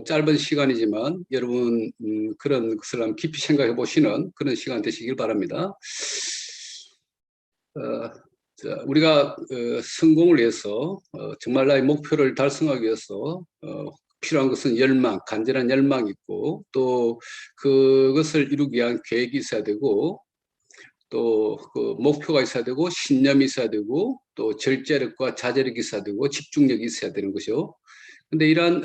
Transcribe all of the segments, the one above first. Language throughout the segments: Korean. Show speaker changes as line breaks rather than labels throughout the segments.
짧은 시간이지만 여러분 그런 것을 한번 깊이 생각해 보시는 그런 시간 되시길 바랍니다. 자, 우리가 성공을 위해서 정말 나의 목표를 달성하기 위해서 필요한 것은 열망, 간절한 열망이 있고 또 그것을 이루기 위한 계획이 있어야 되고 또 그 목표가 있어야 되고 신념이 있어야 되고 또 절제력과 자제력이 있어야 되고 집중력이 있어야 되는 것이요. 근데 이러한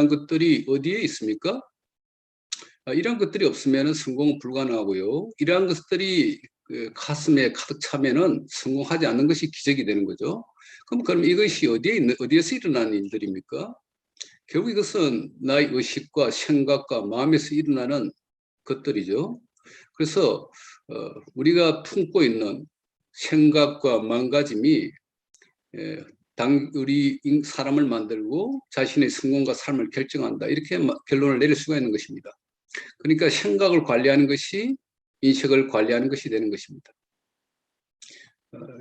것들이 어디에 있습니까? 이러한 것들이 없으면 성공은 불가능하고요. 이러한 것들이 그 가슴에 가득 차면은 성공하지 않는 것이 기적이 되는 거죠. 그럼 이것이 어디에서 일어나는 일들입니까? 결국 이것은 나의 의식과 생각과 마음에서 일어나는 것들이죠. 그래서 우리가 품고 있는 생각과 마음가짐이 우리 사람을 만들고 자신의 성공과 삶을 결정한다. 이렇게 결론을 내릴 수가 있는 것입니다. 그러니까 생각을 관리하는 것이 인식을 관리하는 것이 되는 것입니다.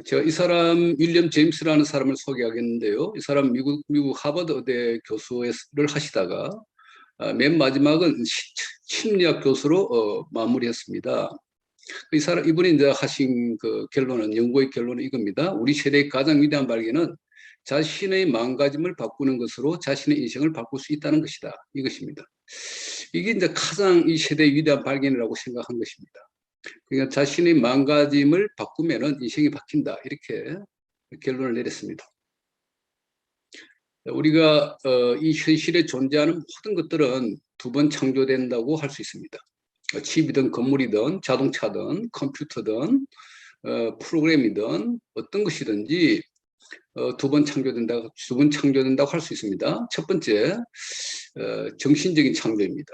제가 이 사람 윌리엄 제임스라는 사람을 소개하겠는데요. 이 사람 미국 하버드 의대 교수를 하시다가 맨 마지막은 심리학 교수로 마무리했습니다. 이분이 이제 하신 그 연구의 결론은 이겁니다. 우리 세대의 가장 위대한 발견은 자신의 마음가짐을 바꾸는 것으로 자신의 인생을 바꿀 수 있다는 것이다. 이것입니다. 이게 이제 가장 이 세대의 위대한 발견이라고 생각한 것입니다. 그러니까 자신의 마음가짐을 바꾸면은 인생이 바뀐다. 이렇게 결론을 내렸습니다. 우리가 이 현실에 존재하는 모든 것들은 두 번 창조된다고 할 수 있습니다. 집이든 건물이든 자동차든 컴퓨터든 프로그램이든 어떤 것이든지 두 번 창조된다고 할 수 있습니다. 첫 번째, 정신적인 창조입니다.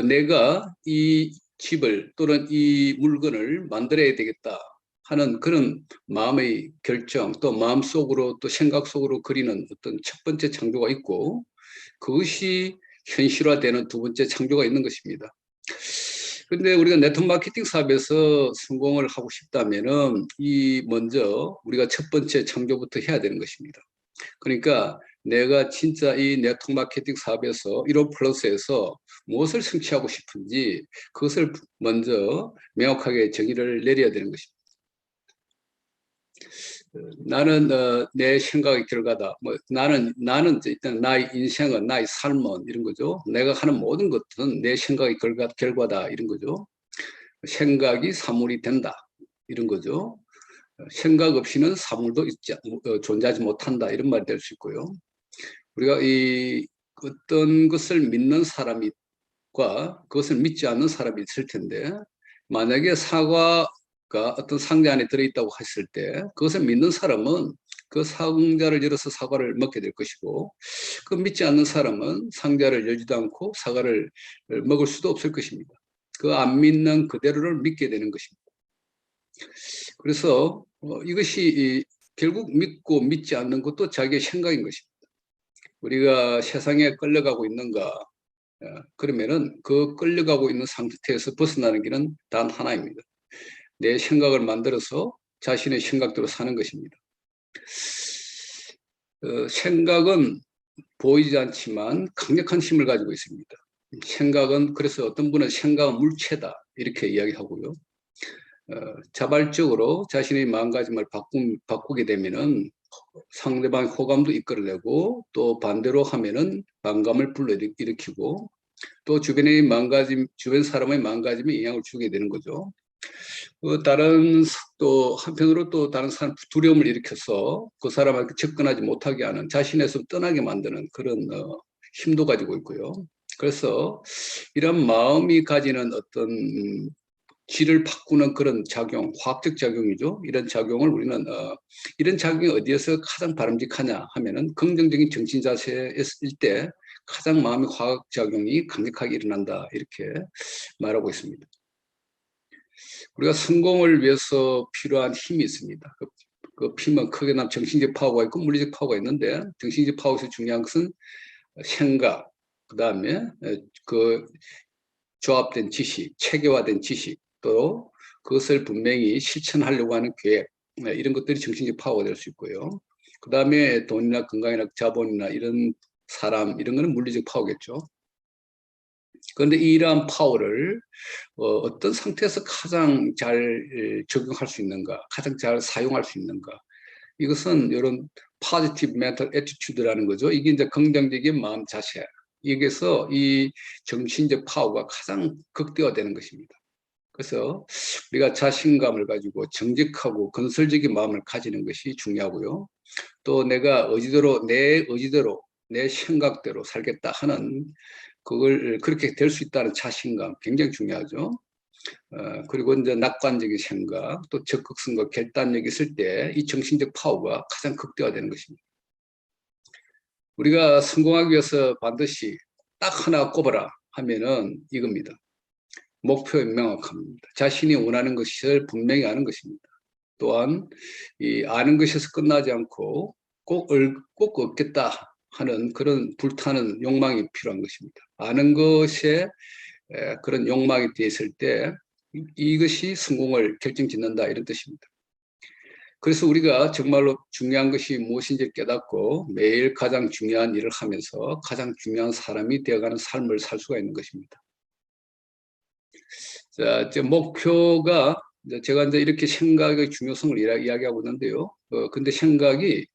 내가 이 집을 또는 이 물건을 만들어야 되겠다 하는 그런 마음의 결정, 또 마음속으로 또 생각 속으로 그리는 어떤 첫 번째 창조가 있고 그것이 현실화되는 두 번째 창조가 있는 것입니다. 그런데 우리가 네트워크 마케팅 사업에서 성공을 하고 싶다면은 먼저 우리가 첫 번째 창조부터 해야 되는 것입니다. 그러니까 내가 진짜 이 네트워크 마케팅 사업에서 1호 플러스에서 무엇을 성취하고 싶은지 그것을 먼저 명확하게 정의를 내려야 되는 것입니다. 나는 내 생각의 결과다. 나는 일단 나의 인생은 나의 삶은 이런 거죠. 내가 하는 모든 것은 내 생각의 결과다 이런 거죠. 생각이 사물이 된다 이런 거죠. 생각 없이는 사물도 존재하지 못한다 이런 말이 될 수 있고요. 우리가 어떤 것을 믿는 사람과 그것을 믿지 않는 사람이 있을 텐데 만약에 사과가 어떤 상자 안에 들어있다고 했을 때 그것을 믿는 사람은 그 상자를 열어서 사과를 먹게 될 것이고 그 믿지 않는 사람은 상자를 열지도 않고 사과를 먹을 수도 없을 것입니다. 그 안 믿는 그대로를 믿게 되는 것입니다. 그래서 이것이 결국 믿고 믿지 않는 것도 자기의 생각인 것입니다. 우리가 세상에 끌려가고 있는가 그러면은 그 끌려가고 있는 상태에서 벗어나는 길은 단 하나입니다. 내 생각을 만들어서 자신의 생각대로 사는 것입니다. 생각은 보이지 않지만 강력한 힘을 가지고 있습니다. 생각은 그래서 어떤 분은 생각은 물체다 이렇게 이야기하고요. 자발적으로 자신의 마음가짐을 바꾸게 되면은 상대방의 호감도 이끌어내고 또 반대로 하면은 반감을 불러일으키고 또 주변 사람의 마음가짐에 영향을 주게 되는 거죠. 또 한편으로 또 다른 사람 두려움을 일으켜서 그 사람한테 접근하지 못하게 하는 자신에서 떠나게 만드는 그런 힘도 가지고 있고요. 그래서 이런 마음이 가지는 어떤 질을 바꾸는 그런 작용, 화학적 작용이죠. 이런 작용을 우리는 이런 작용이 어디에서 가장 바람직하냐 하면은 긍정적인 정신 자세일 때 가장 마음의 화학 작용이 강력하게 일어난다 이렇게 말하고 있습니다. 우리가 성공을 위해서 필요한 힘이 있습니다. 그 힘은 크게 나면 정신적 파워가 있고 물리적 파워가 있는데 정신적 파워에서 중요한 것은 생각, 그 다음에 그 조합된 지식, 체계화된 지식, 또 그것을 분명히 실천하려고 하는 계획, 이런 것들이 정신적 파워가 될 수 있고요. 그 다음에 돈이나 건강이나 자본이나 이런 사람, 이런 거는 물리적 파워겠죠. 그런데 이러한 파워를 어떤 상태에서 가장 잘 적용할 수 있는가, 가장 잘 사용할 수 있는가. 이것은 이런 positive mental attitude라는 거죠. 이게 이제 긍정적인 마음 자세. 여기서 이 정신적 파워가 가장 극대화되는 것입니다. 그래서 우리가 자신감을 가지고 정직하고 건설적인 마음을 가지는 것이 중요하고요. 또 내가 의지대로, 내 의지대로, 내 생각대로 살겠다 하는 그걸 그렇게 될 수 있다는 자신감 굉장히 중요하죠. 그리고 이제 낙관적인 생각, 또 적극성과 결단력이 있을 때 이 정신적 파워가 가장 극대화되는 것입니다. 우리가 성공하기 위해서 반드시 딱 하나 꼽아라 하면은 이겁니다. 목표 명확합니다. 자신이 원하는 것을 분명히 아는 것입니다. 또한 이 아는 것에서 끝나지 않고 꼭 얻겠다 하는 그런 불타는 욕망이 필요한 것입니다. 아는 것에 그런 욕망이 되어 있을 때 이것이 성공을 결정짓는다 이런 뜻입니다. 그래서 우리가 정말로 중요한 것이 무엇인지 깨닫고 매일 가장 중요한 일을 하면서 가장 중요한 사람이 되어가는 삶을 살 수가 있는 것입니다. 자, 이제 목표가 제가 이제 이렇게 생각의 중요성을 이야기하고 있는데요. 근데 생각이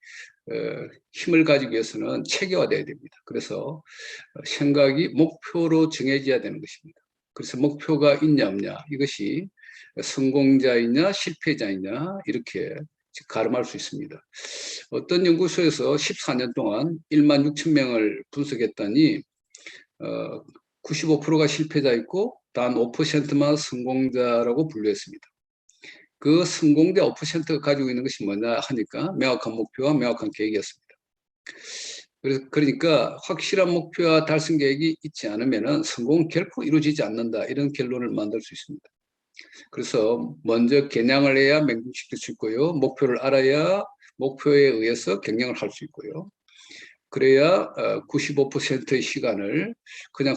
힘을 가지기 위해서는 체계화돼야 됩니다. 그래서 생각이 목표로 정해져야 되는 것입니다. 그래서 목표가 있냐 없냐 이것이 성공자이냐 실패자이냐 이렇게 가름할 수 있습니다. 어떤 연구소에서 14년 동안 1만 6천 명을 분석했더니 95%가 실패자였고 단 5%만 성공자라고 분류했습니다. 그 성공자 5%가 가지고 있는 것이 뭐냐 하니까 명확한 목표와 명확한 계획이었습니다. 그러니까 확실한 목표와 달성 계획이 있지 않으면 성공은 결코 이루어지지 않는다 이런 결론을 만들 수 있습니다. 그래서 먼저 겨냥을 해야 맹금시킬 수 있고요. 목표를 알아야 목표에 의해서 경영을 할 수 있고요. 그래야 95%의 시간을 그냥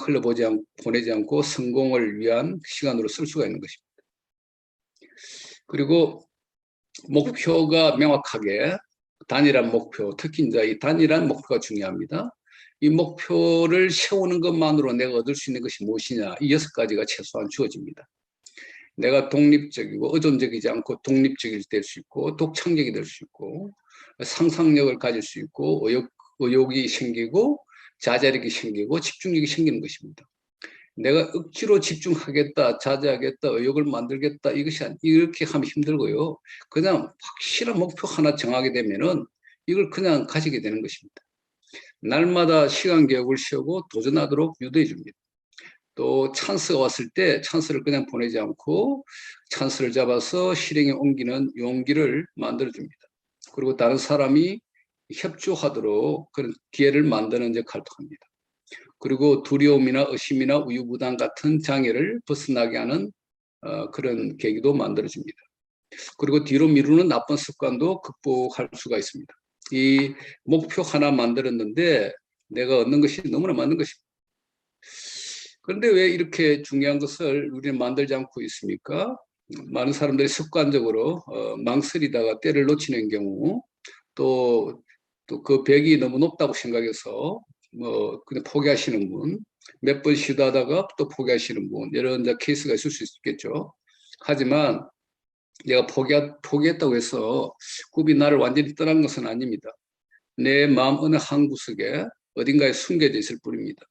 보내지 않고 성공을 위한 시간으로 쓸 수가 있는 것입니다. 그리고 목표가 명확하게 단일한 목표, 특히 이제 이 단일한 목표가 중요합니다. 이 목표를 세우는 것만으로 내가 얻을 수 있는 것이 무엇이냐, 이 6가지가 최소한 주어집니다. 내가 독립적이고 의존적이지 않고 독립적이 될 수 있고 독창적이 될 수 있고 상상력을 가질 수 있고 의욕이 생기고 자제력이 생기고 집중력이 생기는 것입니다. 내가 억지로 집중하겠다, 자제하겠다, 의욕을 만들겠다 이것이 이렇게 하면 힘들고요. 그냥 확실한 목표 하나 정하게 되면은 이걸 그냥 가지게 되는 것입니다. 날마다 시간 계획을 세우고 도전하도록 유도해 줍니다. 또 찬스가 왔을 때 찬스를 그냥 보내지 않고 찬스를 잡아서 실행에 옮기는 용기를 만들어 줍니다. 그리고 다른 사람이 협조하도록 그런 기회를 만드는 역할도 합니다. 그리고 두려움이나 의심이나 우유부담 같은 장애를 벗어나게 하는 그런 계기도 만들어줍니다. 그리고 뒤로 미루는 나쁜 습관도 극복할 수가 있습니다. 이 목표 하나 만들었는데 내가 얻는 것이 너무나 많은 것입니다. 그런데 왜 이렇게 중요한 것을 우리는 만들지 않고 있습니까? 많은 사람들이 습관적으로 망설이다가 때를 놓치는 경우 또 그 벽이 너무 높다고 생각해서 그냥 포기하시는 분, 몇 번 시도하다가 또 포기하시는 분, 이런 케이스가 있을 수 있겠죠. 하지만 내가 포기했다고 해서 꿈이 나를 완전히 떠난 것은 아닙니다. 내 마음 어느 한 구석에 어딘가에 숨겨져 있을 뿐입니다.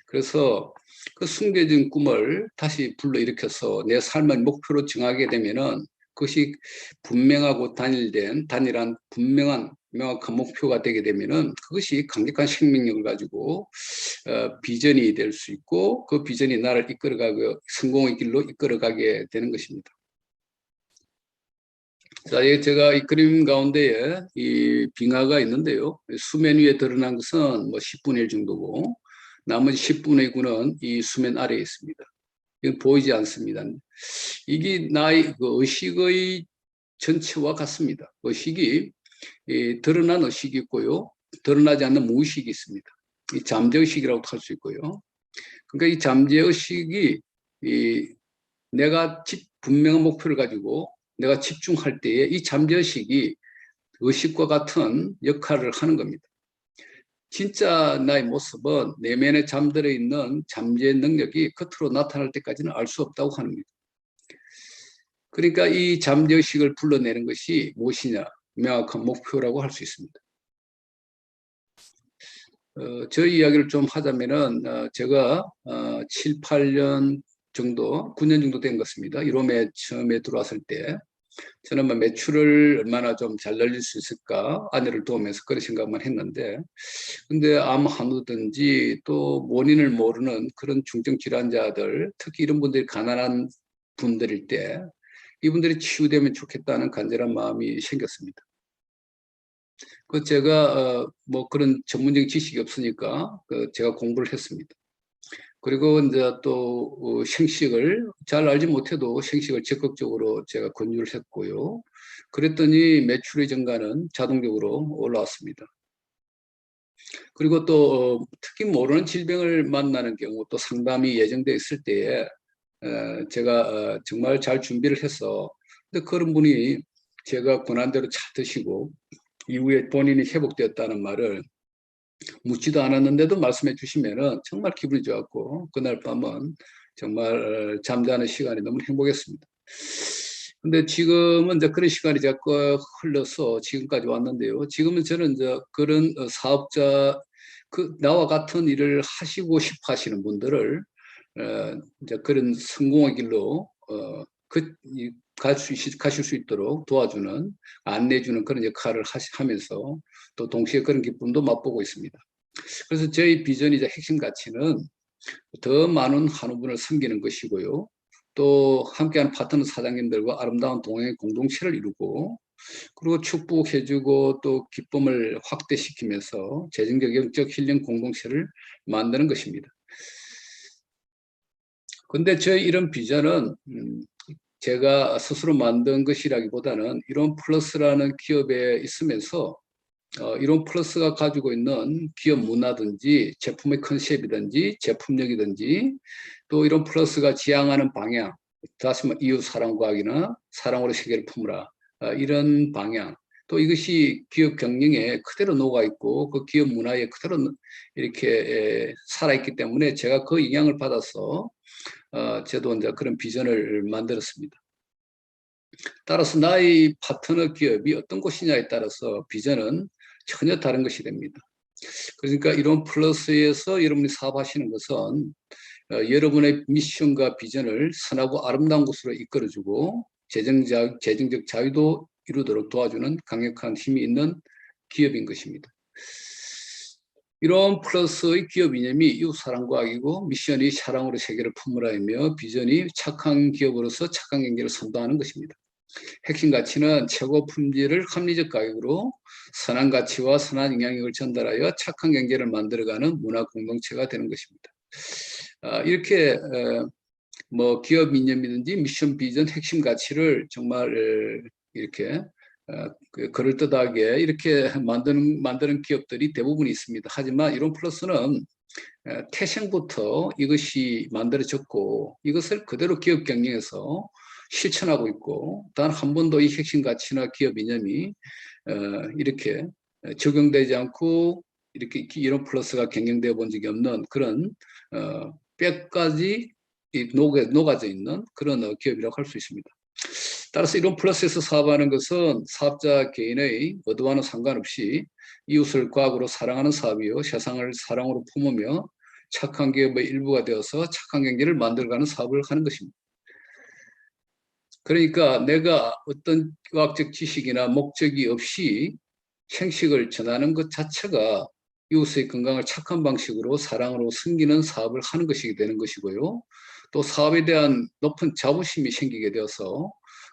그래서 그 숨겨진 꿈을 다시 불러일으켜서 내 삶의 목표로 정하게 되면은 그것이 분명하고 단일한 분명한 명확한 목표가 되게 되면은 그것이 강력한 생명력을 가지고 비전이 될 수 있고 그 비전이 나를 이끌어가고 성공의 길로 이끌어가게 되는 것입니다. 자, 제가 이 그림 가운데에 이 빙하가 있는데요. 수면 위에 드러난 것은 뭐 10분의 1 정도고 나머지 10분의 9는 이 수면 아래에 있습니다. 이건 보이지 않습니다. 이게 나의 그 의식의 전체와 같습니다. 의식이 드러난 의식이 있고요. 드러나지 않는 무의식이 있습니다. 이 잠재의식이라고 할 수 있고요. 그러니까 이 잠재의식이 내가 분명한 목표를 가지고 내가 집중할 때에 이 잠재의식이 의식과 같은 역할을 하는 겁니다. 진짜 나의 모습은 내면에 잠들어 있는 잠재의 능력이 겉으로 나타날 때까지는 알 수 없다고 하는 겁니다. 그러니까 이 잠재의식을 불러내는 것이 무엇이냐, 명확한 목표라고 할 수 있습니다. 저희 이야기를 좀 하자면은 제가 7, 8년 정도, 9년 정도 된 것입니다. 이롬에 처음에 들어왔을 때 저는 뭐 매출을 얼마나 좀 잘 늘릴 수 있을까 아내를 도우면서 그런 생각만 했는데, 근데 암 한우든지 또 원인을 모르는 그런 중증 질환자들, 특히 이런 분들이 가난한 분들일 때 이분들이 치유되면 좋겠다는 간절한 마음이 생겼습니다. 그 제가 뭐 그런 전문적인 지식이 없으니까 제가 공부를 했습니다. 그리고 이제 또 생식을 잘 알지 못해도 생식을 적극적으로 제가 권유를 했고요. 그랬더니 매출의 증가는 자동적으로 올라왔습니다. 그리고 또 특히 모르는 질병을 만나는 경우 또 상담이 예정돼 있을 때에 제가 정말 잘 준비를 해서, 근데 그런 분이 제가 권한대로 잘 드시고 이후에 본인이 회복되었다는 말을 묻지도 않았는데도 말씀해 주시면은 정말 기분이 좋았고, 그날 밤은 정말 잠자는 시간이 너무 행복했습니다. 근데 지금은 이제 그런 시간이 자꾸 흘러서 지금까지 왔는데요. 지금은 저는 이제 그런 사업자, 나와 같은 일을 하시고 싶어 하시는 분들을 이제 그런 성공의 길로 가실 수 있도록 도와주는, 안내해주는 그런 역할을 하면서 또 동시에 그런 기쁨도 맛보고 있습니다. 그래서 저희 비전이자 핵심 가치는 더 많은 한우분을 섬기는 것이고요. 또 함께하는 파트너 사장님들과 아름다운 동행 공동체를 이루고, 그리고 축복해주고 또 기쁨을 확대시키면서 재정적 영적 힐링 공동체를 만드는 것입니다. 근데 저희 이런 비전은 제가 스스로 만든 것이라기보다는 이론 플러스라는 기업에 있으면서 이론 플러스가 가지고 있는 기업 문화든지 제품의 컨셉이든지 제품력이든지 또 이론 플러스가 지향하는 방향, 다시 말해 이웃 사랑과학이나 사랑으로 세계를 품으라, 이런 방향, 또 이것이 기업 경영에 그대로 녹아있고 그 기업 문화에 그대로 이렇게 살아있기 때문에 제가 그 영향을 받아서 저도 이제 그런 비전을 만들었습니다. 따라서 나의 파트너 기업이 어떤 곳이냐에 따라서 비전은 전혀 다른 것이 됩니다. 그러니까 이런 플러스에서 여러분이 사업하시는 것은 여러분의 미션과 비전을 선하고 아름다운 곳으로 이끌어주고 재정적 자유도 이루도록 도와주는 강력한 힘이 있는 기업인 것입니다. 이런 플러스의 기업 이념이 이웃 사랑과학이고, 미션이 사랑으로 세계를 품으라이며, 비전이 착한 기업으로서 착한 경제를 선도하는 것입니다. 핵심 가치는 최고 품질을 합리적 가격으로 선한 가치와 선한 영향력을 전달하여 착한 경제를 만들어가는 문화 공동체가 되는 것입니다. 이렇게 뭐 기업 이념이든지 미션 비전 핵심 가치를 정말 이렇게 그럴듯하게 이렇게 만드는 기업들이 대부분 있습니다. 하지만 이론 플러스는 태생부터 이것이 만들어졌고 이것을 그대로 기업 경영에서 실천하고 있고, 단 한 번도 이 핵심 가치나 기업 이념이 이렇게 적용되지 않고 이렇게 이론 플러스가 경영되어 본 적이 없는 그런 뼈까지 녹아져 있는 그런 기업이라고 할 수 있습니다. 따라서 이런 플러스에서 사업하는 것은 사업자 개인의 의도와는 상관없이 이웃을 과학으로 사랑하는 사업이요, 세상을 사랑으로 품으며 착한 기업의 일부가 되어서 착한 경제를 만들어가는 사업을 하는 것입니다. 그러니까 내가 어떤 과학적 지식이나 목적이 없이 생식을 전하는 것 자체가 이웃의 건강을 착한 방식으로 사랑으로 섬기는 사업을 하는 것이 되는 것이고요. 또 사업에 대한 높은 자부심이 생기게 되어서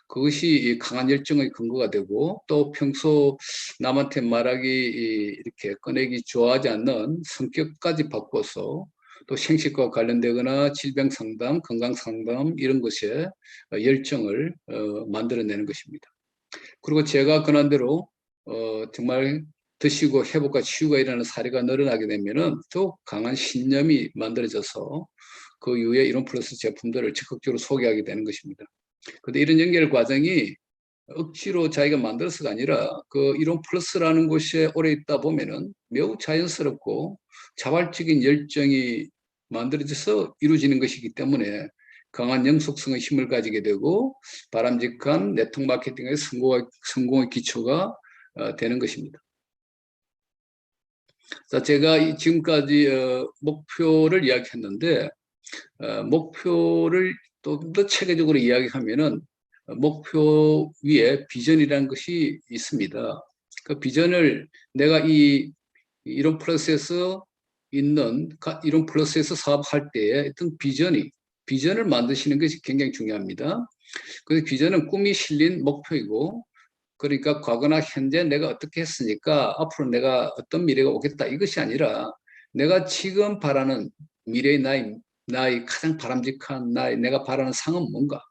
그것이 강한 열정의 근거가 되고, 또 평소 남한테 말하기 이렇게 꺼내기 좋아하지 않는 성격까지 바꿔서 또 생식과 관련되거나 질병 상담, 건강 상담 이런 것에 열정을 만들어내는 것입니다. 그리고 제가 권한대로 정말 드시고 회복과 치유가 일어나는 사례가 늘어나게 되면은 또 강한 신념이 만들어져서 그 이후에 이론 플러스 제품들을 적극적으로 소개하게 되는 것입니다. 그런데 이런 연결 과정이 억지로 자기가 만들어서가 아니라 그 이론 플러스라는 곳에 오래 있다 보면은 매우 자연스럽고 자발적인 열정이 만들어져서 이루어지는 것이기 때문에 강한 영속성의 힘을 가지게 되고 바람직한 네트워크 마케팅의 성공의 기초가 되는 것입니다. 자, 제가 지금까지 목표를 이야기했는데 목표를 좀 더 체계적으로 이야기하면은 목표 위에 비전이라는 것이 있습니다. 그 비전을 내가 이런 프로세스 이런 프로세스 사업할 때에 어떤 비전을 만드시는 것이 굉장히 중요합니다. 그 비전은 꿈이 실린 목표이고, 그러니까 과거나 현재 내가 어떻게 했으니까 앞으로 내가 어떤 미래가 오겠다 이것이 아니라 내가 지금 바라는 미래의 나의 가장 바람직한 내가 바라는 상은 뭔가,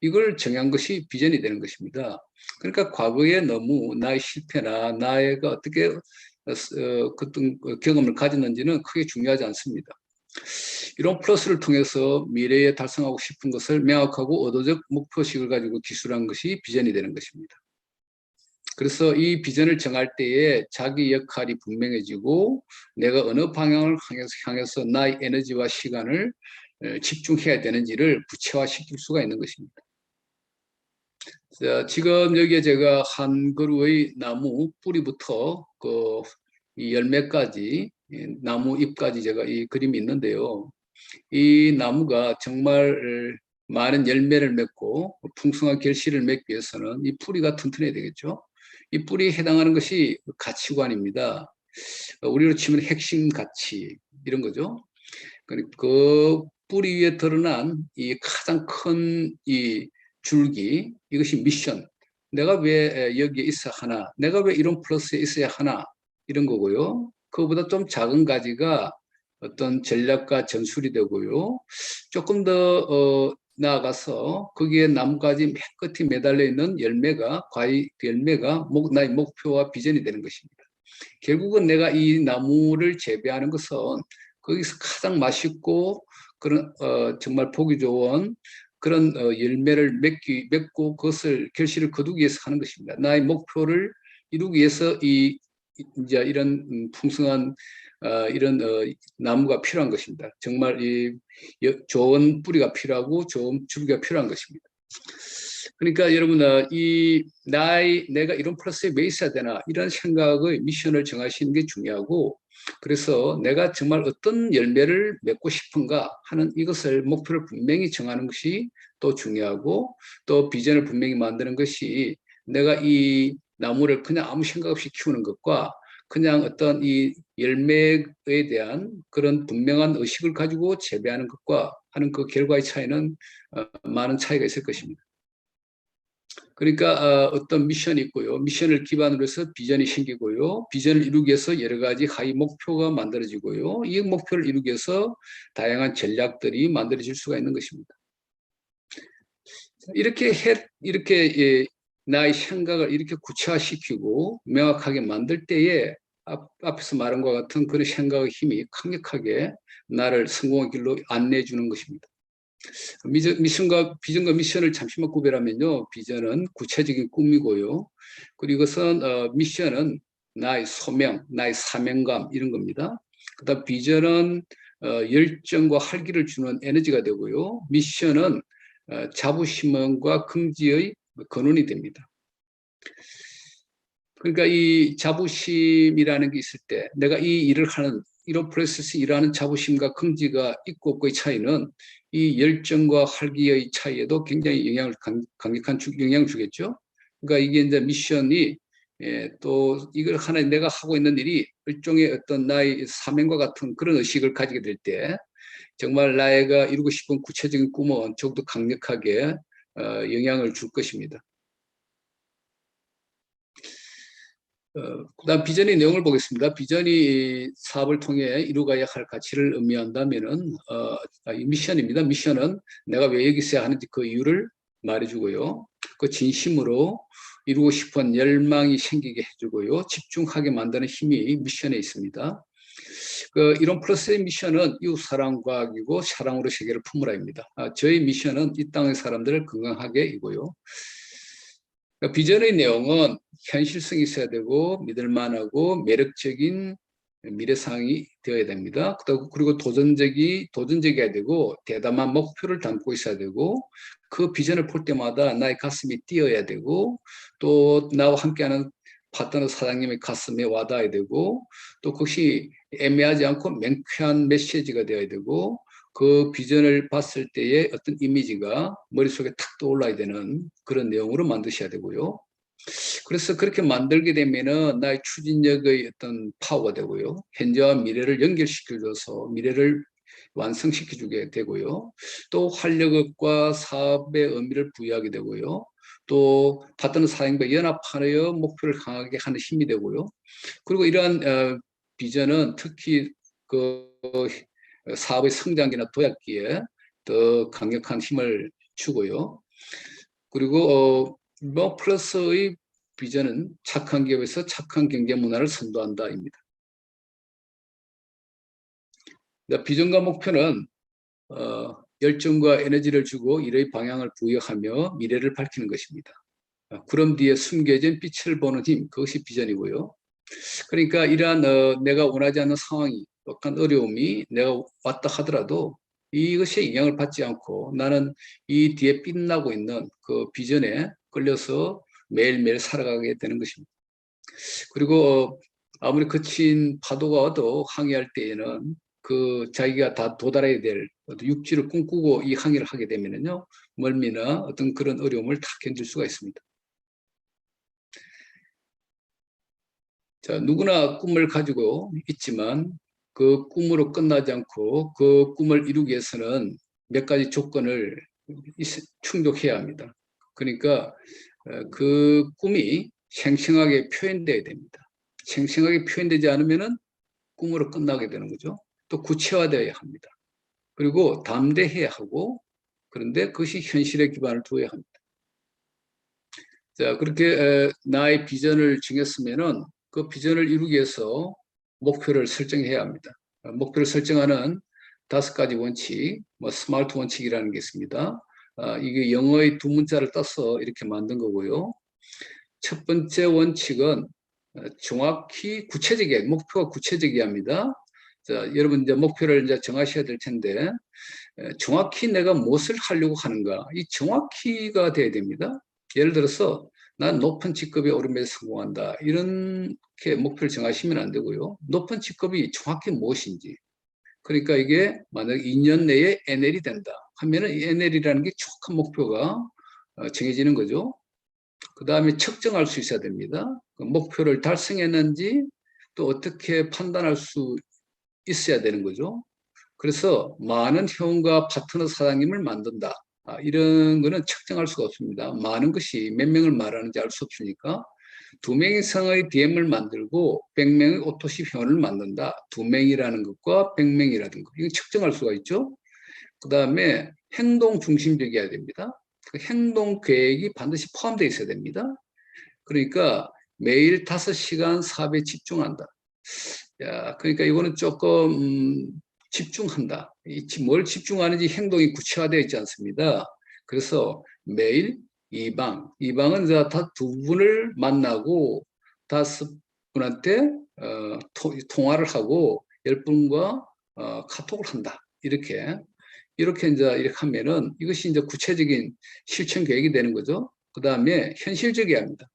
이걸 정한 것이 비전이 되는 것입니다. 그러니까 과거에 너무 나의 실패나 나가 어떻게 어떤 경험을 가졌는지는 크게 중요하지 않습니다. 이런 플러스를 통해서 미래에 달성하고 싶은 것을 명확하고 의도적 목표식을 가지고 기술한 것이 비전이 되는 것입니다. 그래서 이 비전을 정할 때에 자기 역할이 분명해지고 내가 어느 방향을 향해서 나의 에너지와 시간을 집중해야 되는지를 구체화시킬 수가 있는 것입니다. 자, 지금 여기에 제가 한 그루의 나무 뿌리부터 이 열매까지, 나무 잎까지 제가 이 그림이 있는데요. 이 나무가 정말 많은 열매를 맺고 풍성한 결실을 맺기 위해서는 이 뿌리가 튼튼해야 되겠죠. 이 뿌리에 해당하는 것이 가치관입니다. 우리로 치면 핵심 가치 이런 거죠. 그 뿌리 위에 드러난 이 가장 큰 이 줄기, 이것이 미션. 내가 왜 여기에 있어야 하나? 내가 왜 이런 플러스에 있어야 하나? 이런 거고요. 그거보다 좀 작은 가지가 어떤 전략과 전술이 되고요. 조금 더 나아가서 거기에 나뭇가지 맨 끝에 매달려 있는 열매가 과일 열매가 나의 목표와 비전이 되는 것입니다. 결국은 내가 이 나무를 재배하는 것은 거기서 가장 맛있고 그런 정말 보기 좋은 그런 열매를 맺고 그것을 결실을 거두기 위해서 하는 것입니다. 나의 목표를 이루기 위해서 이제 이런 풍성한 이런 나무가 필요한 것입니다. 정말 좋은 뿌리가 필요하고 좋은 줄기가 필요한 것입니다. 그러니까 여러분, 내가 이런 프로세스에 왜 있어야 되나 이런 생각의 미션을 정하시는 게 중요하고, 그래서 내가 정말 어떤 열매를 맺고 싶은가 하는 이것을 목표를 분명히 정하는 것이 또 중요하고, 또 비전을 분명히 만드는 것이 내가 이 나무를 그냥 아무 생각 없이 키우는 것과 그냥 어떤 이 열매에 대한 그런 분명한 의식을 가지고 재배하는 것과 하는 그 결과의 차이는 많은 차이가 있을 것입니다. 그러니까 어떤 미션이 있고요. 미션을 기반으로 해서 비전이 생기고요. 비전을 이루기 위해서 여러 가지 하위 목표가 만들어지고요. 이 목표를 이루기 위해서 다양한 전략들이 만들어질 수가 있는 것입니다. 이렇게 나의 생각을 이렇게 구체화시키고 명확하게 만들 때에 앞에서 말한 것 같은 그런 생각의 힘이 강력하게 나를 성공의 길로 안내해 주는 것입니다. 비전과 미션을 잠시만 구별하면요. 비전은 구체적인 꿈이고요. 그리고 이것은 미션은 나의 소명, 나의 사명감 이런 겁니다. 그다음 비전은 열정과 활기를 주는 에너지가 되고요. 미션은 자부심과 긍지의 근원이 됩니다. 그러니까 이 자부심이라는 게 있을 때 내가 이 일을 하는 이런 프로세스 일하는 자부심과 긍지가 있고 없고의 차이는 이 열정과 활기의 차이에도 굉장히 강력한 영향을 주겠죠. 그러니까 이게 이제 미션이 또 이걸 하나 내가 하고 있는 일이 일종의 어떤 나의 사명과 같은 그런 의식을 가지게 될 때 정말 나가 이루고 싶은 구체적인 꿈은 더욱더 강력하게 영향을 줄 것입니다. 그다음 비전의 내용을 보겠습니다. 비전이 사업을 통해 이루어가야 할 가치를 의미한다면은 이 미션입니다. 미션은 내가 왜 여기 있어야 하는지 그 이유를 말해주고요. 그 진심으로 이루고 싶은 열망이 생기게 해주고요. 집중하게 만드는 힘이 미션에 있습니다. 이런 플러스의 미션은 이웃 사랑과학이고 사랑으로 세계를 품으라입니다. 저희 미션은 이 땅의 사람들을 건강하게이고요. 그러니까 비전의 내용은 현실성이 있어야 되고 믿을만하고 매력적인 미래상이 되어야 됩니다. 그리고 도전적이어야 되고 대담한 목표를 담고 있어야 되고 그 비전을 볼 때마다 나의 가슴이 뛰어야 되고 또 나와 함께하는 파트너 사장님의 가슴에 와닿아야 되고 또 그것이 애매하지 않고 명쾌한 메시지가 되어야 되고 그 비전을 봤을 때의 어떤 이미지가 머릿속에 탁 떠올라야 되는 그런 내용으로 만드셔야 되고요. 그래서 그렇게 만들게 되면은 나의 추진력의 어떤 파워가 되고요. 현재와 미래를 연결시켜줘서 미래를 완성시켜주게 되고요. 또 활력과 사업의 의미를 부여하게 되고요. 또 파트너 사장님과 연합하여 목표를 강하게 하는 힘이 되고요. 그리고 이러한 비전은 특히 그 사업의 성장기나 도약기에 더 강력한 힘을 주고요. 그리고 뭐 플러스의 비전은 착한 기업에서 착한 경제 문화를 선도한다입니다. 비전과 목표는 열정과 에너지를 주고 일의 방향을 부여하며 미래를 밝히는 것입니다. 구름 뒤에 숨겨진 빛을 보는 힘, 그것이 비전이고요. 그러니까 이러한 내가 원하지 않는 상황이, 어떤 어려움이 내가 왔다 하더라도 이것에 영향을 받지 않고 나는 이 뒤에 빛나고 있는 그 비전에 끌려서 매일매일 살아가게 되는 것입니다. 그리고 아무리 거친 파도가 와도 항해할 때에는 그 자기가 다 도달해야 될 육지를 꿈꾸고 이 항해를 하게 되면요 멀미나 어떤 그런 어려움을 다 견딜 수가 있습니다. 자, 누구나 꿈을 가지고 있지만 그 꿈으로 끝나지 않고 그 꿈을 이루기 위해서는 몇 가지 조건을 충족해야 합니다. 그러니까 그 꿈이 생생하게 표현돼야 됩니다. 생생하게 표현되지 않으면 꿈으로 끝나게 되는 거죠. 또 구체화되어야 합니다. 그리고 담대해야 하고 그런데 그것이 현실에 기반을 두어야 합니다. 자, 그렇게 나의 비전을 정했으면은 그 비전을 이루기 위해서 목표를 설정해야 합니다. 목표를 설정하는 5가지 원칙, 뭐 스마트 원칙이라는 게 있습니다. 이게 영어의 두 문자를 따서 이렇게 만든 거고요. 첫 번째 원칙은 정확히 구체적이야. 목표가 구체적이어야 합니다. 자, 여러분 이제 목표를 이제 정하셔야 될 텐데 정확히 내가 무엇을 하려고 하는가 이 정확히가 돼야 됩니다. 예를 들어서 난 높은 직급에 오르면 성공한다 이렇게 목표를 정하시면 안 되고요. 높은 직급이 정확히 무엇인지 그러니까 이게 만약 2년 내에 NL이 된다 하면은 이 NL이라는 게 정확한 목표가 정해지는 거죠. 그 다음에 측정할 수 있어야 됩니다. 그 목표를 달성했는지 또 어떻게 판단할 수 있어야 되는 거죠. 그래서 많은 회원과 파트너 사장님을 만든다. 이런 거는 측정할 수가 없습니다. 많은 것이 몇 명을 말하는지 알 수 없으니까 2명 이상의 DM을 만들고 100명의 오토시 회원을 만든다. 2명이라는 것과 100명이라는 것. 이거 측정할 수가 있죠. 그 다음에 행동 중심적이어야 됩니다. 그 행동 계획이 반드시 포함되어 있어야 됩니다. 그러니까 매일 5시간 사업에 집중한다. 야, 그러니까 이거는 조금 집중한다. 뭘 집중하는지 행동이 구체화되어 있지 않습니다. 그래서 매일 이방은 다 2분을 만나고 5분한테 통화를 하고 10분과 카톡을 한다. 이렇게 이제 하면은 이것이 이제 구체적인 실천 계획이 되는 거죠. 그 다음에 현실적이어야 합니다.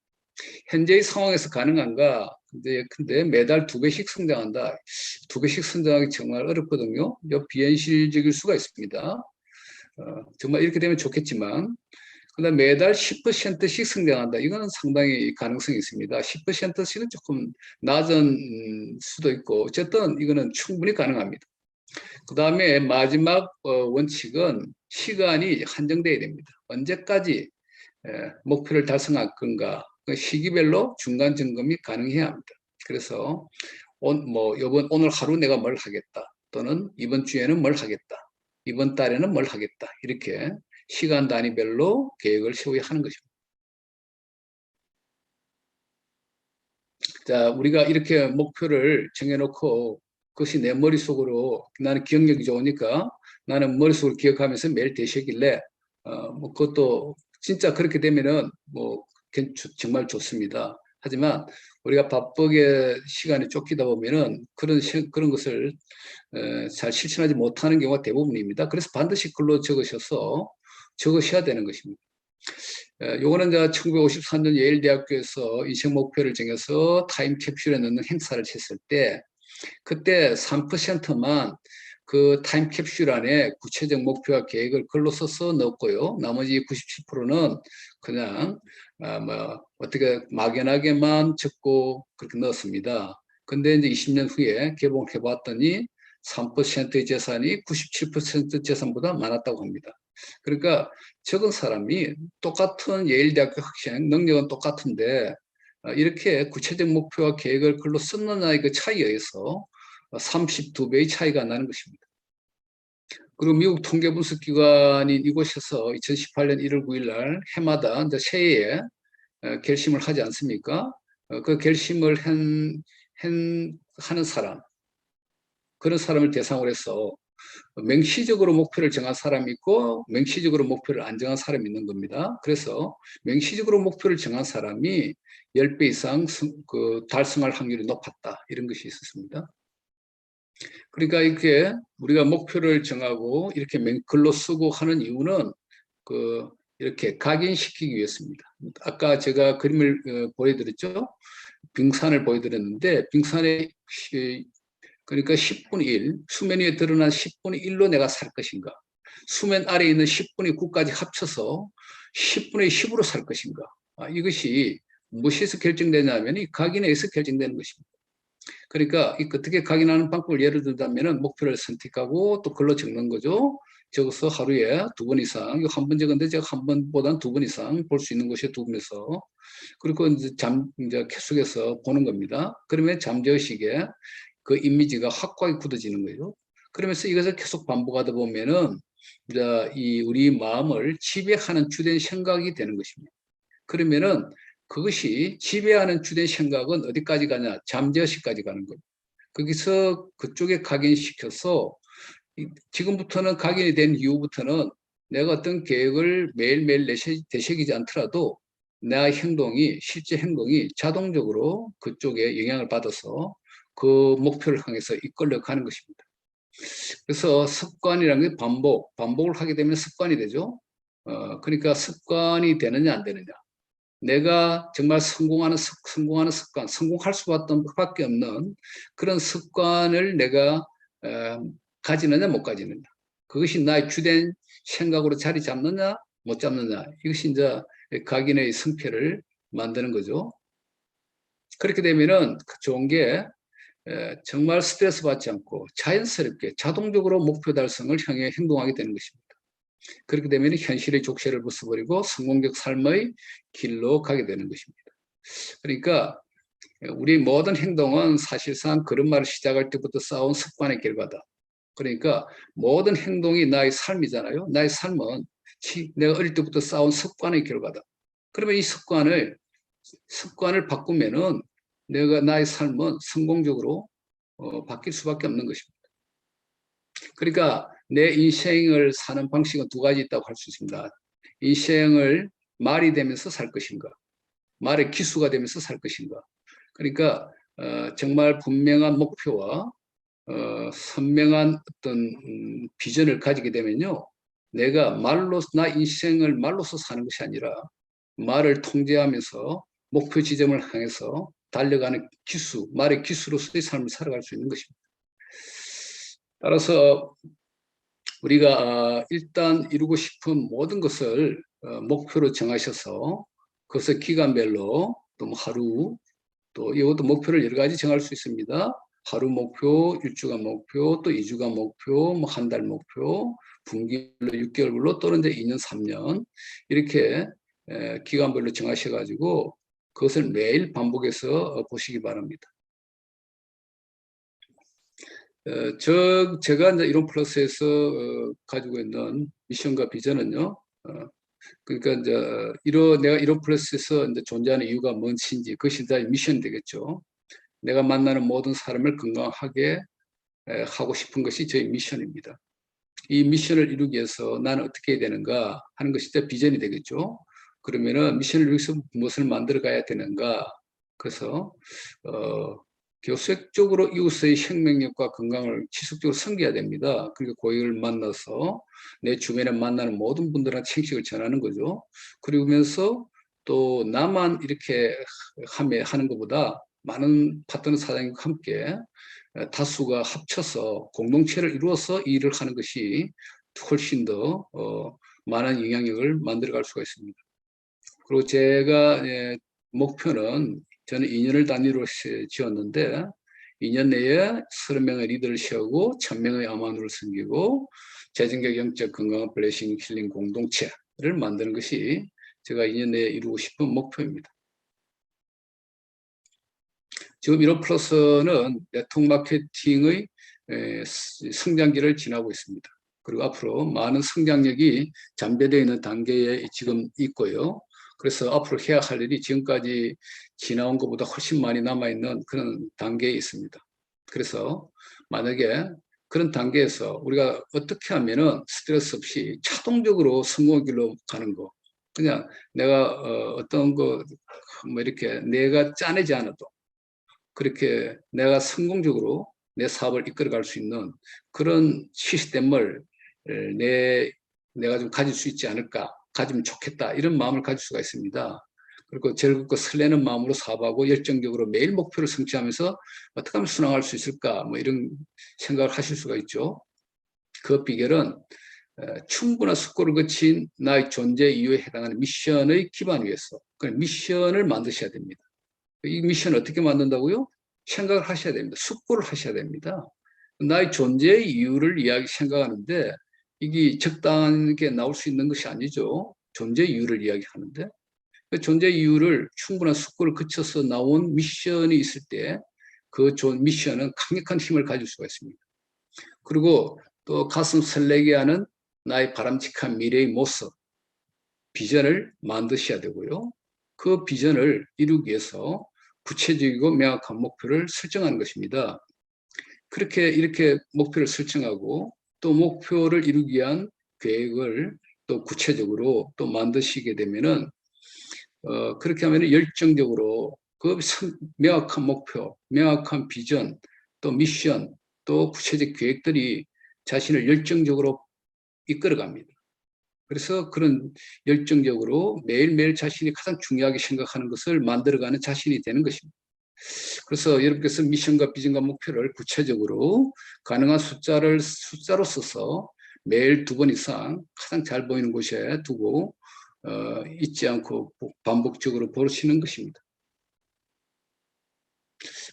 현재의 상황에서 가능한가? 근데 매달 2배씩 성장한다. 2배씩 성장하기 정말 어렵거든요. 비현실적일 수가 있습니다. 정말 이렇게 되면 좋겠지만, 그다음 매달 10%씩 성장한다. 이거는 상당히 가능성이 있습니다. 10%씩은 조금 낮은 수도 있고, 어쨌든 이거는 충분히 가능합니다. 그 다음에 마지막 원칙은 시간이 한정돼야 됩니다. 언제까지 목표를 달성할 건가? 그 시기별로 중간 점검이 가능해야 합니다. 그래서 오늘 하루 내가 뭘 하겠다. 또는 이번 주에는 뭘 하겠다. 이번 달에는 뭘 하겠다. 이렇게 시간 단위별로 계획을 세워야 하는 것입니다. 자, 우리가 이렇게 목표를 정해놓고 그것이 내 머릿속으로 나는 기억력이 좋으니까 나는 머릿속으로 기억하면서 매일 되시길래 그것도 진짜 그렇게 되면은 정말 좋습니다. 하지만 우리가 바쁘게 시간이 쫓기다 보면은 그런 것을 잘 실천하지 못하는 경우가 대부분입니다. 그래서 반드시 글로 적으셔야 되는 것입니다. 요거는 이제 1953년 예일대학교에서 인생 목표를 정해서 타임캡슐에 넣는 행사를 했을 때 그때 3%만 그 타임캡슐 안에 구체적 목표와 계획을 글로 써서 넣었고요. 나머지 97%는 그냥 어떻게 막연하게만 적고 그렇게 넣었습니다. 근데 이제 20년 후에 개봉을 해봤더니 3%의 재산이 97% 재산보다 많았다고 합니다. 그러니까 적은 사람이 똑같은 예일대학교 학생, 능력은 똑같은데 이렇게 구체적 목표와 계획을 글로 썼느냐의 그 차이에 의해서 32배의 차이가 나는 것입니다. 그리고 미국 통계분석기관인 이곳에서 2018년 1월 9일 날 해마다 이제 새해에 결심을 하지 않습니까? 그 결심을 하는 사람, 그런 사람을 대상으로 해서 맹시적으로 목표를 정한 사람이 있고 맹시적으로 목표를 안 정한 사람이 있는 겁니다. 그래서 맹시적으로 목표를 정한 사람이 10배 이상 달성할 확률이 높았다. 이런 것이 있었습니다. 그러니까 이렇게 우리가 목표를 정하고 이렇게 글로 쓰고 하는 이유는 이렇게 각인시키기 위해서입니다. 아까 제가 그림을 보여드렸죠. 빙산을 보여드렸는데 빙산의 그러니까 10분의 1, 수면 위에 드러난 10분의 1로 내가 살 것인가, 수면 아래에 있는 10분의 9까지 합쳐서 10분의 10으로 살 것인가. 이것이 무엇에서 결정되냐면 이 각인에 의해서 결정되는 것입니다. 그러니까 어떻게 각인하는 방법을 예를 들자면 목표를 선택하고 또 글로 적는 거죠. 적어서 하루에 2번 이상, 이거 한 번 적었는데 제가 한 번보다는 2번 이상 볼 수 있는 곳에 2번에서, 그리고 이제 계속해서 보는 겁니다. 그러면 잠재의식에 그 이미지가 확고하게 굳어지는 거죠. 그러면서 이것을 계속 반복하다 보면은 이제 우리 마음을 지배하는 주된 생각이 되는 것입니다. 그러면은 그것이 지배하는 주된 생각은 어디까지 가냐? 잠재의식까지 가는 거예요. 거기서 그쪽에 각인시켜서 지금부터는 각인이 된 이후부터는 내가 어떤 계획을 매일매일 되새기지 않더라도 내 실제 행동이 자동적으로 그쪽에 영향을 받아서 그 목표를 향해서 이끌려 가는 것입니다. 그래서 습관이라는 게 반복을 하게 되면 습관이 되죠. 그러니까 습관이 되느냐 안 되느냐. 내가 정말 성공하는 습관, 성공할 수밖에 없는 그런 습관을 내가 가지느냐 못 가지느냐. 그것이 나의 주된 생각으로 자리 잡느냐 못 잡느냐. 이것이 이제 각인의 성패를 만드는 거죠. 그렇게 되면은 좋은 게 정말 스트레스 받지 않고 자연스럽게 자동적으로 목표 달성을 향해 행동하게 되는 것입니다. 그렇게 되면 현실의 족쇄를 벗어버리고 성공적 삶의 길로 가게 되는 것입니다. 그러니까 우리 모든 행동은 사실상 그런 말을 시작할 때부터 쌓아온 습관의 결과다. 그러니까 모든 행동이 나의 삶이잖아요. 나의 삶은 내가 어릴 때부터 쌓아온 습관의 결과다. 그러면 이 습관을 바꾸면은 나의 삶은 성공적으로 바뀔 수밖에 없는 것입니다. 그러니까 내 인생을 사는 방식은 2가지 있다고 할 수 있습니다. 인생을 말이 되면서 살 것인가, 말의 기수가 되면서 살 것인가. 그러니까 정말 분명한 목표와 선명한 어떤 비전을 가지게 되면요, 내가 나 인생을 말로서 사는 것이 아니라 말을 통제하면서 목표 지점을 향해서 달려가는 말의 기수로서의 삶을 살아갈 수 있는 것입니다. 따라서 우리가 일단 이루고 싶은 모든 것을 목표로 정하셔서 그것을 기간별로 또 하루, 또 이것도 목표를 여러 가지 정할 수 있습니다. 하루 목표, 일주간 목표, 또 2주간 목표, 한 달 목표, 분기별로 6개월별로 또는 이제 2년, 3년 이렇게 기간별로 정하셔가지고 그것을 매일 반복해서 보시기 바랍니다. 제가 이제 이론 플러스에서 가지고 있는 미션과 비전은요. 그러니까 이제 내가 이론 플러스에서 이제 존재하는 이유가 뭔지 그것이 이제 미션이 되겠죠. 내가 만나는 모든 사람을 건강하게 하고 싶은 것이 저희 미션입니다. 이 미션을 이루기 위해서 나는 어떻게 해야 되는가 하는 것이 이제 비전이 되겠죠. 그러면은 미션을 위해서 무엇을 만들어 가야 되는가? 그래서 교수적으로 이웃의 생명력과 건강을 지속적으로 섬겨야 됩니다. 그리고 고객을 만나서 내 주변에 만나는 모든 분들한테 생식을 전하는 거죠. 그러면서 또 나만 이렇게 하는 것보다 많은 파트너 사장님과 함께 다수가 합쳐서 공동체를 이루어서 일을 하는 것이 훨씬 더 많은 영향력을 만들어갈 수가 있습니다. 그리고 제가 목표는 저는 2년을 단위로 지었는데 2년 내에 30명의 리더를 세우고 1000명의 아마누를 섬기고 재정적 영적 건강한 블레싱 힐링 공동체를 만드는 것이 제가 2년 내에 이루고 싶은 목표입니다. 지금 1호 플러스는 네트워크 마케팅의 성장기를 지나고 있습니다. 그리고 앞으로 많은 성장력이 잠재되어 있는 단계에 지금 있고요. 그래서 앞으로 해야 할 일이 지금까지 지나온 것보다 훨씬 많이 남아있는 그런 단계에 있습니다. 그래서 만약에 그런 단계에서 우리가 어떻게 하면은 스트레스 없이 자동적으로 성공의 길로 가는 거, 그냥 내가 어떤 거 뭐 이렇게 내가 짜내지 않아도 그렇게 내가 성공적으로 내 사업을 이끌어갈 수 있는 그런 시스템을 내가 좀 가질 수 있지 않을까, 가지면 좋겠다, 이런 마음을 가질 수가 있습니다. 그리고 즐겁고 설레는 마음으로 사업하고 열정적으로 매일 목표를 성취하면서 어떻게 하면 순항할 수 있을까, 뭐 이런 생각을 하실 수가 있죠. 그 비결은 충분한 숙고를 거친 나의 존재 이유에 해당하는 미션의 기반 위에서 그 미션을 만드셔야 됩니다. 이 미션을 어떻게 만든다고요? 생각을 하셔야 됩니다. 숙고를 하셔야 됩니다. 나의 존재의 이유를 생각하는데 이게 적당하게 나올 수 있는 것이 아니죠. 존재의 이유를 이야기하는데 그 존재의 이유를 충분한 숙고를 거쳐서 나온 미션이 있을 때 그 미션은 강력한 힘을 가질 수가 있습니다. 그리고 또 가슴 설레게 하는 나의 바람직한 미래의 모습, 비전을 만드셔야 되고요. 그 비전을 이루기 위해서 구체적이고 명확한 목표를 설정하는 것입니다. 이렇게 목표를 설정하고 또 목표를 이루기 위한 계획을 또 구체적으로 또 만드시게 되면은 그렇게 하면 열정적으로 그 명확한 목표, 명확한 비전, 또 미션, 또 구체적 계획들이 자신을 열정적으로 이끌어갑니다. 그래서 그런 열정적으로 매일매일 자신이 가장 중요하게 생각하는 것을 만들어가는 자신이 되는 것입니다. 그래서 여러분께서 미션과 비전과 목표를 구체적으로 가능한 숫자로 써서 매일 2번 이상 가장 잘 보이는 곳에 두고 잊지 않고 반복적으로 보시는 것입니다.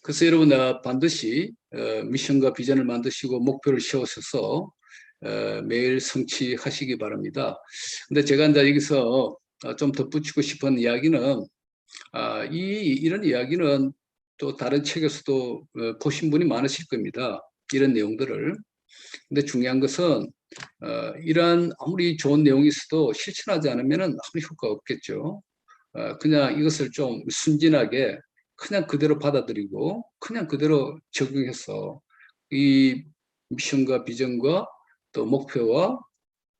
그래서 여러분 반드시 미션과 비전을 만드시고 목표를 세우셔서 매일 성취하시기 바랍니다. 근데 제가 이제 여기서 좀 덧붙이고 싶은 이야기는 이런 이야기는 또 다른 책에서도 보신 분이 많으실 겁니다. 이런 내용들을. 근데 중요한 것은 이러한 아무리 좋은 내용이 있어도 실천하지 않으면 아무리 효과가 없겠죠. 그냥 이것을 좀 순진하게 그냥 그대로 받아들이고 그냥 그대로 적용해서 이 미션과 비전과 또 목표와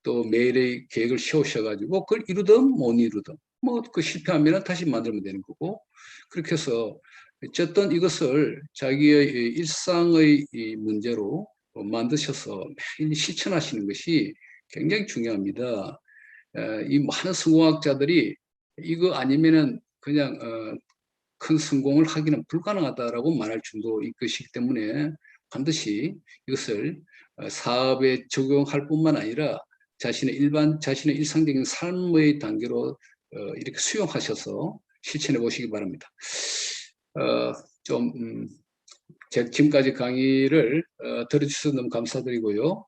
또 매일의 계획을 세우셔가지고 그걸 이루든 못 이루든 뭐 그 실패하면 다시 만들면 되는 거고 그렇게 해서 어쨌든 이것을 자기의 일상의 문제로 만드셔서 매일 실천하시는 것이 굉장히 중요합니다. 이 많은 성공학자들이 이거 아니면은 그냥 큰 성공을 하기는 불가능하다라고 말할 정도인 것이기 때문에 반드시 이것을 사업에 적용할 뿐만 아니라 자신의 일상적인 삶의 단계로 이렇게 수용하셔서 실천해 보시기 바랍니다. 지금까지 강의를 들어주셔서 너무 감사드리고요.